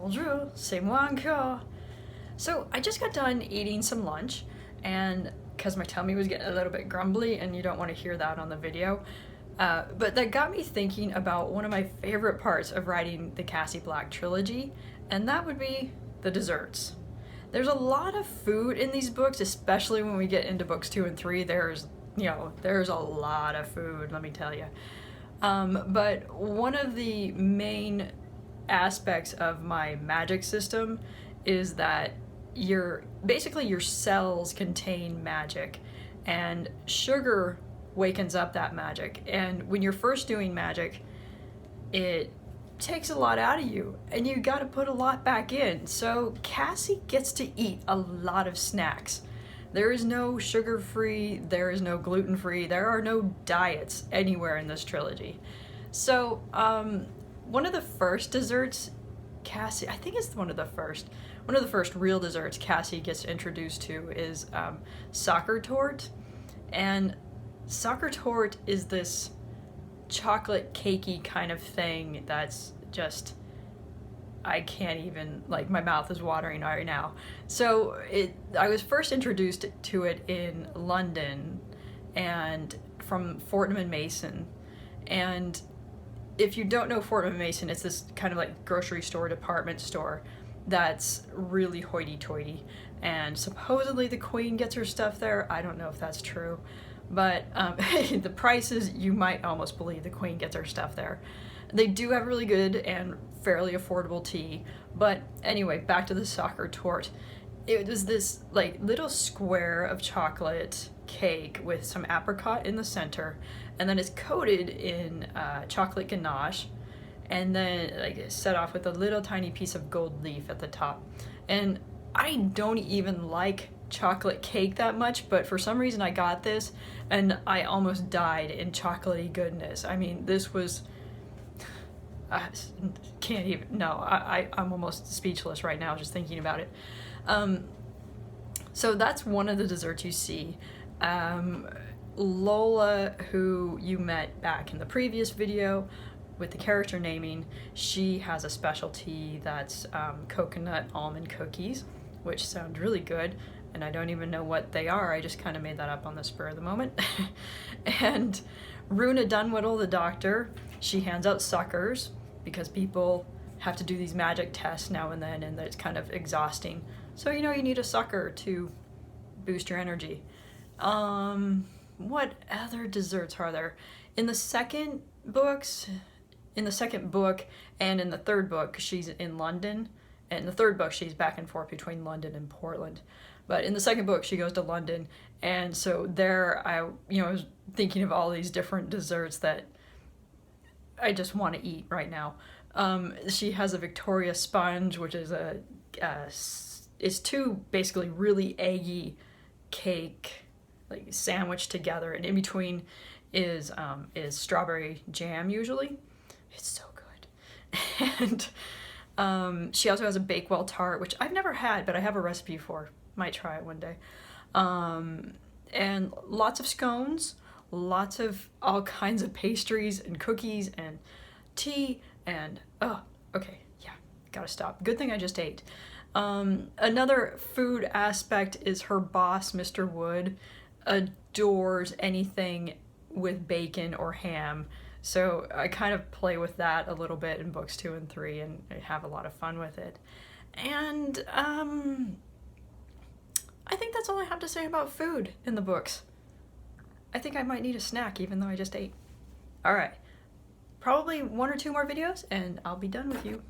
Bonjour, c'est moi encore. So I just got done eating some lunch, and because my tummy was getting a little bit grumbly, and you don't want to hear that on the video, but that got me thinking about one of my favorite parts of writing the Cassie Black trilogy, and that would be the desserts. There's a lot of food in these books, especially when we get into books 2 and 3. There's a lot of food, let me tell you. But one of the main aspects of my magic system is that your cells contain magic, and sugar wakens up that magic. And when you're first doing magic, it takes a lot out of you, and you got to put a lot back in. So Cassie gets to eat a lot of snacks. There is no sugar-free, there is no gluten-free, there are no diets anywhere in this trilogy. So, one of the first desserts Cassie, I think it's one of the first real desserts Cassie gets introduced to is Sacher Torte. And Sacher Torte is this chocolate cakey kind of thing that's just, I can't even, like, my mouth is watering right now. So I was first introduced to it in London and from Fortnum and Mason. And if you don't know Fortnum and Mason, it's this kind of like grocery store, department store that's really hoity-toity. And supposedly the Queen gets her stuff there. I don't know if that's true. But the prices, you might almost believe the Queen gets her stuff there. They do have really good and fairly affordable tea. But anyway, back to the Sacher Torte. It was this like little square of chocolate cake with some apricot in the center, and then it's coated in chocolate ganache, and then like set off with a little tiny piece of gold leaf at the top. And I don't even like chocolate cake that much, but for some reason I got this and I almost died in chocolatey goodness. I mean, this was I'm almost speechless right now just thinking about it. So that's one of the desserts you see. Lola, who you met back in the previous video with the character naming, she has a specialty that's coconut almond cookies, which sound really good, and I don't even know what they are. I just kind of made that up on the spur of the moment. And Runa Dunwhiddle, the doctor, she hands out suckers because people have to do these magic tests now and then, and it's kind of exhausting. So you need a sucker to boost your energy. What other desserts are there? In the second book and in the third book, she's in London. And in the third book, she's back and forth between London and Portland. But in the second book, she goes to London. And so there, I was thinking of all these different desserts that I just want to eat right now. She has a Victoria sponge, which is it's two basically really eggy cake, like sandwiched together, and in between is strawberry jam usually. It's so good. And she also has a Bakewell tart, which I've never had, but I have a recipe for. Might try it one day. And lots of scones, lots of all kinds of pastries and cookies and tea and gotta stop. Good thing I just ate. Another food aspect is her boss, Mr. Wood, adores anything with bacon or ham. So I kind of play with that a little bit in books 2 and 3 and I have a lot of fun with it. And I think that's all I have to say about food in the books. I think I might need a snack even though I just ate. All right, probably 1 or 2 more videos and I'll be done with you.